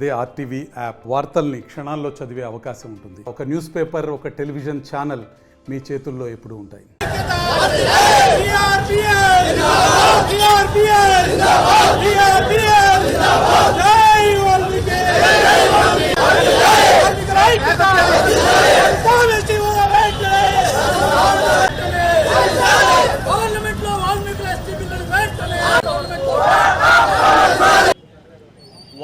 అదే RTV app వార్తల్ని క్షణాల్లో చదివే అవకాశం ఉంటుంది. ఒక న్యూస్ పేపర్, ఒక టెలివిజన్ ఛానల్ మీ చేతుల్లో ఎప్పుడూ ఉంటాయి.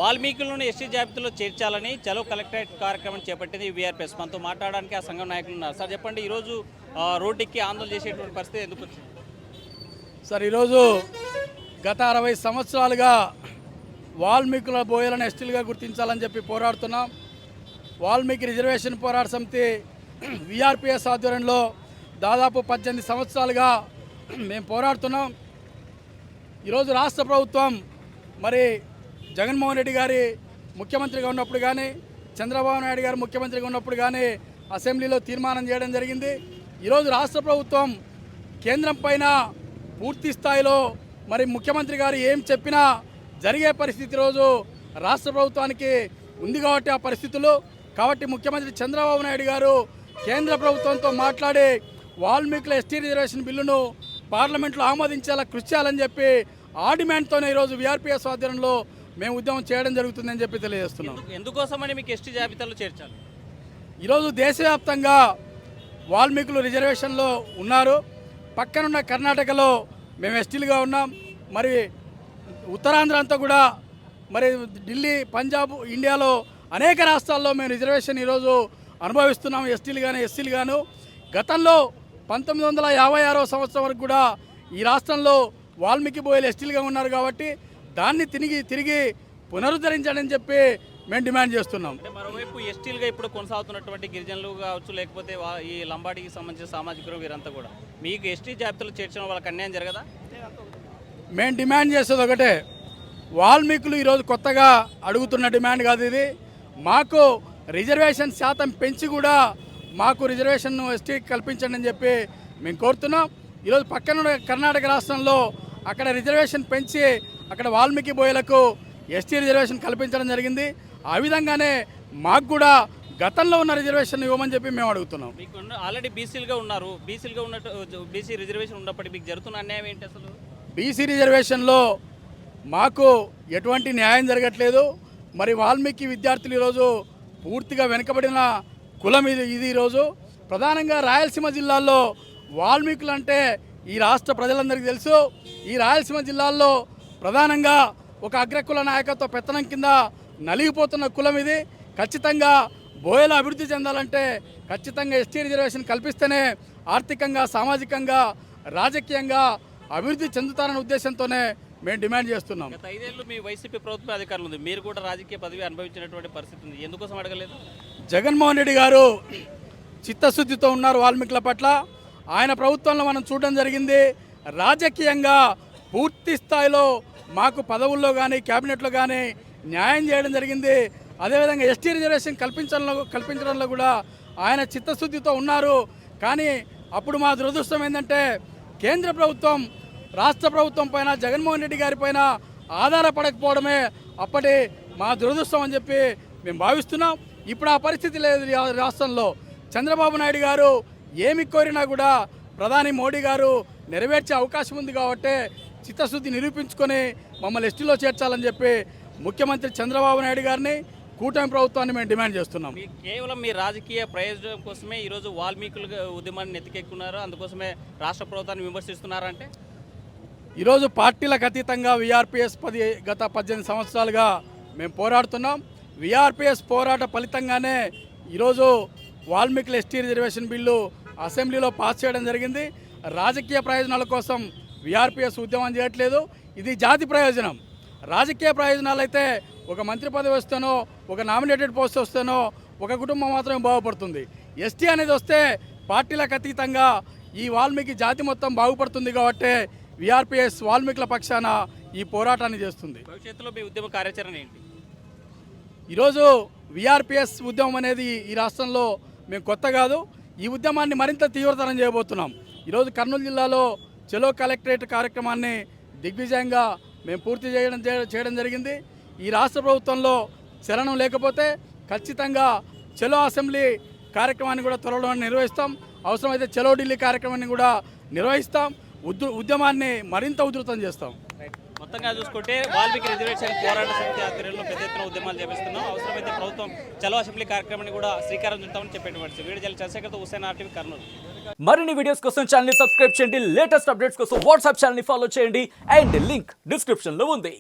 వాల్మీకులను ఎస్టీ జాబితాలో చేర్చాలని చలో కలెక్టరేట్ కార్యక్రమం చేపట్టింది వీఆర్పీఎస్. మనతో మాట్లాడడానికి ఆ సంఘం నాయకులు ఉన్నారు. సార్ చెప్పండి, ఈరోజు రోడ్డుకి ఆందోళన చేసేటువంటి పరిస్థితి ఎందుకు వచ్చింది? సార్, ఈరోజు గత 60 సంవత్సరాలుగా వాల్మీకుల బోయలను ఎస్టీలుగా గుర్తించాలని చెప్పి పోరాడుతున్నాం. వాల్మీకి రిజర్వేషన్ పోరాట సమితి వీఆర్పీఎస్ ఆధ్వర్యంలో దాదాపు 18 సంవత్సరాలుగా మేము పోరాడుతున్నాం. ఈరోజు రాష్ట్ర ప్రభుత్వం మరి జగన్మోహన్ రెడ్డి గారి ముఖ్యమంత్రిగా ఉన్నప్పుడు కానీ, చంద్రబాబు నాయుడు గారు ముఖ్యమంత్రిగా ఉన్నప్పుడు కానీ అసెంబ్లీలో తీర్మానం చేయడం జరిగింది. ఈరోజు రాష్ట్ర ప్రభుత్వం కేంద్రం పైన పూర్తి స్థాయిలో మరి ముఖ్యమంత్రి గారు ఏం చెప్పినా జరిగే పరిస్థితి ఈరోజు రాష్ట్ర ప్రభుత్వానికి ఉంది కాబట్టి ఆ పరిస్థితులు కాబట్టి ముఖ్యమంత్రి చంద్రబాబు నాయుడు గారు కేంద్ర ప్రభుత్వంతో మాట్లాడి వాల్మీకుల ఎస్టీ రిజర్వేషన్ బిల్లును పార్లమెంట్లో ఆమోదించేలా కృషి చేయాలని చెప్పి ఆ డిమాండ్తోనే ఈరోజు వీఆర్పీఎస్ ఆధ్వర్యంలో మేము ఉద్యమం చేయడం జరుగుతుందని చెప్పి తెలియజేస్తున్నాం. ఎందుకోసమని మీకు ఎస్టీ జాబితాలో చేర్చాలి? ఈరోజు దేశవ్యాప్తంగా వాల్మీకులు రిజర్వేషన్లో ఉన్నారు. పక్కనున్న కర్ణాటకలో మేము ఎస్టీలుగా ఉన్నాం. మరి ఉత్తరాంధ్ర అంతా కూడా, మరి ఢిల్లీ, పంజాబ్, ఇండియాలో అనేక రాష్ట్రాల్లో మేము రిజర్వేషన్ ఈరోజు అనుభవిస్తున్నాం, ఎస్టీలు కానీ ఎస్సీలు గాను. గతంలో 1956 సంవత్సరం వరకు కూడా ఈ రాష్ట్రంలో వాల్మీకి బోయలు ఎస్టీలుగా ఉన్నారు కాబట్టి దాన్ని తిరిగి పునరుద్ధరించాలని చెప్పి మేము డిమాండ్ చేస్తున్నాం. అంటే మరోవైపు ఎస్టీలుగా ఇప్పుడు కొనసాగుతున్నటువంటి గిరిజనులు కావచ్చు, లేకపోతే ఈ లంబాడికి సంబంధించిన సామాజిక వీరంతా కూడా మీకు ఎస్టీ జాబితాలో చేర్చడం వాళ్ళకి అన్యాయం జరగదా? మేము డిమాండ్ చేసేది ఒకటే, వాల్మీకులు ఈరోజు కొత్తగా అడుగుతున్న డిమాండ్ కాదు ఇది. మాకు రిజర్వేషన్ శాతం పెంచి కూడా మాకు రిజర్వేషన్ను ఎస్టీకి కల్పించండి అని చెప్పి మేము కోరుతున్నాం. ఈరోజు పక్కన కర్ణాటక రాష్ట్రంలో అక్కడ రిజర్వేషన్ పెంచి అక్కడ వాల్మీకి బోయలకు ఎస్టీ రిజర్వేషన్ కల్పించడం జరిగింది. ఆ విధంగానే మాకు కూడా గతంలో ఉన్న రిజర్వేషన్ ఇవ్వమని చెప్పి మేము అడుగుతున్నాం. మీకు ఆల్రెడీ బీసీలుగా ఉన్నారు, బీసీలుగా ఉన్నట్టు బీసీ రిజర్వేషన్ ఉన్నప్పటికీ మీకు జరుగుతున్న అన్యాయం ఏంటి అసలు? బీసీ రిజర్వేషన్లో మాకు ఎటువంటి న్యాయం జరగట్లేదు. మరి వాల్మీకి విద్యార్థులు ఈరోజు పూర్తిగా వెనుకబడిన కులం ఇది. ఈరోజు ప్రధానంగా రాయలసీమ జిల్లాల్లో వాల్మీకులు అంటే ఈ రాష్ట్ర ప్రజలందరికీ తెలుసు. ఈ రాయలసీమ జిల్లాల్లో ప్రధానంగా ఒక అగ్రకుల నాయకత్వ పెత్తనం కింద నలిగిపోతున్న కులం ఇది. ఖచ్చితంగా బోయలు అభివృద్ధి చెందాలంటే ఖచ్చితంగా ఎస్టీ రిజర్వేషన్ కల్పిస్తేనే ఆర్థికంగా, సామాజికంగా, రాజకీయంగా అభివృద్ధి చెందుతారనే ఉద్దేశంతోనే మేము డిమాండ్ చేస్తున్నాం. గత 5 ఏళ్ళు మీ వైసీపీ ప్రభుత్వ అధికారులు ఉంది, మీరు కూడా రాజకీయ పదవి అనుభవించినటువంటి పరిస్థితి ఉంది, ఎందుకోసం అడగలేదు? జగన్మోహన్ రెడ్డి గారు చిత్తశుద్ధితో ఉన్నారు వాల్మీకుల పట్ల. ఆయన ప్రభుత్వంలో మనం చూడడం జరిగింది. రాజకీయంగా పూర్తి స్థాయిలో మాకు పదవుల్లో కానీ, క్యాబినెట్లో కానీ న్యాయం చేయడం జరిగింది. అదేవిధంగా ఎస్టీ రిజర్వేషన్ కల్పించడంలో కూడా ఆయన చిత్తశుద్ధితో ఉన్నారు. కానీ అప్పుడు మా దురదృష్టం ఏంటంటే కేంద్ర ప్రభుత్వం రాష్ట్ర ప్రభుత్వం పైన, జగన్మోహన్ రెడ్డి గారి పైన ఆధారపడకపోవడమే అప్పటి మా దురదృష్టం అని చెప్పి మేము భావిస్తున్నాం. ఇప్పుడు ఆ పరిస్థితి లేదు రాష్ట్రంలో. చంద్రబాబు నాయుడు గారు ఏమి కోరినా కూడా ప్రధాని మోడీ గారు నెరవేర్చే అవకాశం ఉంది కాబట్టి చిత్తశుద్ధి నిరూపించుకొని మమ్మల్ని ఎస్టీలో చేర్చాలని చెప్పి ముఖ్యమంత్రి చంద్రబాబు నాయుడు గారిని, కూటమి ప్రభుత్వాన్ని మేము డిమాండ్ చేస్తున్నాం. కేవలం మీ రాజకీయ ప్రయోజనం కోసమే ఈరోజు వాల్మీకులు ఉద్యమాన్ని నెత్తికెక్కున్నారు, అందుకోసమే రాష్ట్ర ప్రభుత్వాన్ని విమర్శిస్తున్నారంటే? ఈరోజు పార్టీలకు అతీతంగా వీఆర్పీఎస్ గత 18 సంవత్సరాలుగా మేము పోరాడుతున్నాం. వీఆర్పీఎస్ పోరాట ఫలితంగానే ఈరోజు వాల్మీకుల ఎస్టీ రిజర్వేషన్ బిల్లు అసెంబ్లీలో పాస్ చేయడం జరిగింది. రాజకీయ ప్రయోజనాల కోసం వీఆర్పీఎస్ ఉద్యమం చేయట్లేదు. ఇది జాతి ప్రయోజనం. రాజకీయ ప్రయోజనాలు అయితే ఒక మంత్రి పదవి వస్తేనో, ఒక నామినేటెడ్ పోస్ట్ వస్తేనో ఒక కుటుంబం మాత్రమే బాగుపడుతుంది. ఎస్టీ అనేది వస్తే పార్టీలకు అతీతంగా ఈ వాల్మీకి జాతి మొత్తం బాగుపడుతుంది కాబట్టి వీఆర్పీఎస్ వాల్మీకుల పక్షాన ఈ పోరాటాన్ని చేస్తుంది. భవిష్యత్తులో మీ ఉద్యమ కార్యాచరణ ఏంటి? ఈరోజు వీఆర్పీఎస్ ఉద్యమం అనేది ఈ రాష్ట్రంలో మేము కొత్త కాదు. ఈ ఉద్యమాన్ని మరింత తీవ్రతరం చేయబోతున్నాం. ఈరోజు కర్నూలు జిల్లాలో చలో కలెక్టరేట్ కార్యక్రమాన్ని దిగ్విజయంగా మేము పూర్తి చేయడం జరిగింది. ఈ రాష్ట్ర ప్రభుత్వంలో చలనం లేకపోతే ఖచ్చితంగా చలో అసెంబ్లీ కార్యక్రమాన్ని కూడా త్వరలో నిర్వహిస్తాం. అవసరమైతే చలో ఢిల్లీ కార్యక్రమాన్ని కూడా నిర్వహిస్తాం. ఉద్యమాన్ని మరింత ఉధృతం చేస్తాం. మొత్తంగా చూసుకుంటే వాల్మీకి రిజర్వేషన్ పోరాట సమితి ఆధ్వర్యంలో పెద్ద ఎత్తున ఉద్యమాలు చేపిస్తున్నాం. అవసరమైతే ప్రభుత్వం చలో అసెంబ్లీ కార్యక్రమాన్ని కూడా శ్రీకారం చుడతామని చెప్పేటువంటి వీడియో చంద్రశేఖర్తో హుస్సేన్ RTV కర్నూలు. మరిన్ని వీడియోస్ కోసం ఛానల్ ని సబ్స్క్రైబ్ చేయండి. లేటెస్ట్ అప్డేట్స్ కోసం వాట్సాప్ ఛానల్ ని ఫాలో చేయండి. అండ్ లింక్ డిస్క్రిప్షన్ లో ఉంది.